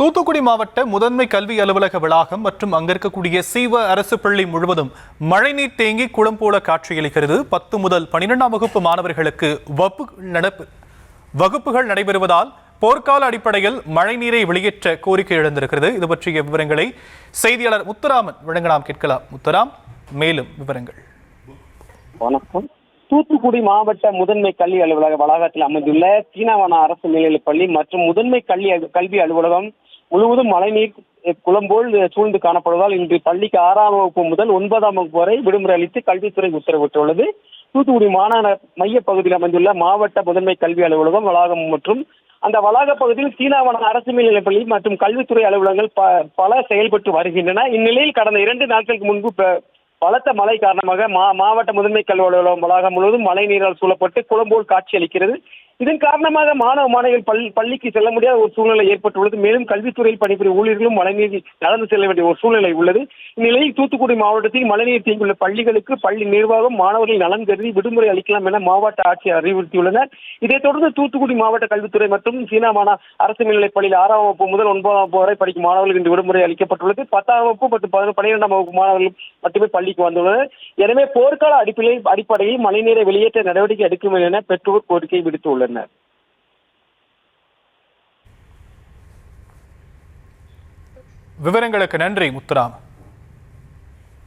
தூத்துக்குடி மாவட்ட முதன்மை கல்வி அலுவலக வளாகம் மற்றும் அங்க இருக்கக்கூடிய சீவ அரசு பள்ளி முழுவதும் மழைநீர் தேங்கி குளம் போல காட்சியளிக்கிறது. 10 முதல் 12ஆம் வகுப்பு மாணவர்களுக்கு வகுப்புகள் நடைபெறுவதால் போர்க்கால அடிப்படையில் மழைநீரை வெளியேற்ற கோரிக்கை எழுந்திருக்கிறது. இது பற்றிய விவரங்களை செய்தியாளர் முத்துராமன் வழங்க நாம் கேட்கலாம். முத்துராம், மேலும் விவரங்கள். வணக்கம். தூத்துக்குடி மாவட்ட முதன்மை கல்வி அலுவலக வளாகத்தில் அமைந்துள்ள சீனாவன அரசு மேல்நிலைப் பள்ளி மற்றும் முதன்மை கல்வி அலுவலகம் முழுவதும் மழைநீர் குளம் போல் சூழ்ந்து காணப்படுவதால் இன்று பள்ளிக்கு 6ஆம் வகுப்பு முதல் 9ஆம் வகுப்பு வரை விடுமுறை அளித்து கல்வித்துறை உத்தரவிட்டுள்ளது. தூத்துக்குடி மாநகர மைய பகுதியில் அமைந்துள்ள மாவட்ட முதன்மை கல்வி அலுவலகம் வளாகம் மற்றும் அந்த வளாக பகுதியில் சீனாவன அரசு மேல்நிலைப் பள்ளி மற்றும் கல்வித்துறை அலுவலகங்கள் பல செயல்பட்டு வருகின்றன. இந்நிலையில் கடந்த 2 நாட்களுக்கு முன்பு பலத்த மழை காரணமாக மாவட்ட முதன்மை கல்வி அலுவலகம் வளாகம் முழுவதும் மழை நீரால் சூழப்பட்டு குளம்போல் காட்சி அளிக்கிறது. இதன் காரணமாக மாணவ மாணவிகள் பள்ளிக்கு செல்ல முடியாத ஒரு சூழ்நிலை ஏற்பட்டுள்ளது. மேலும் கல்வித்துறையில் பணிபுரியும் ஊழியர்களும் மழைநீர் நடந்து செல்ல வேண்டிய ஒரு சூழ்நிலை உள்ளது. இந்நிலையில் தூத்துக்குடி மாவட்டத்தில் மழைநீர் தேங்கியுள்ள பள்ளிகளுக்கு பள்ளி நிர்வாகம் மாணவர்கள் நலன் கருதி விடுமுறை அளிக்கலாம் என மாவட்ட ஆட்சியர் அறிவுறுத்தியுள்ளனர். இதைத் தொடர்ந்து தூத்துக்குடி மாவட்ட கல்வித்துறை மற்றும் சீனாவன அரசு மேல்நிலைப் பள்ளியில் 6ஆம் வகுப்பு முதல் 9ஆம் வகுப்பு வரை படிக்கும் மாணவர்களுக்கு இன்று விடுமுறை அளிக்கப்பட்டுள்ளது. 10ஆம் வகுப்பு மற்றும் 12ஆம் வகுப்பு மாணவர்கள் மட்டுமே பள்ளிக்கு வந்துள்ளனர். எனவே போர்க்கால அடிப்படையில் மழைநீரை வெளியேற்ற நடவடிக்கை எடுக்கும் என பெற்றோர் கோரிக்கை விடுத்துள்ளனர். விவரங்களுக்கு நன்றி முத்துராம்.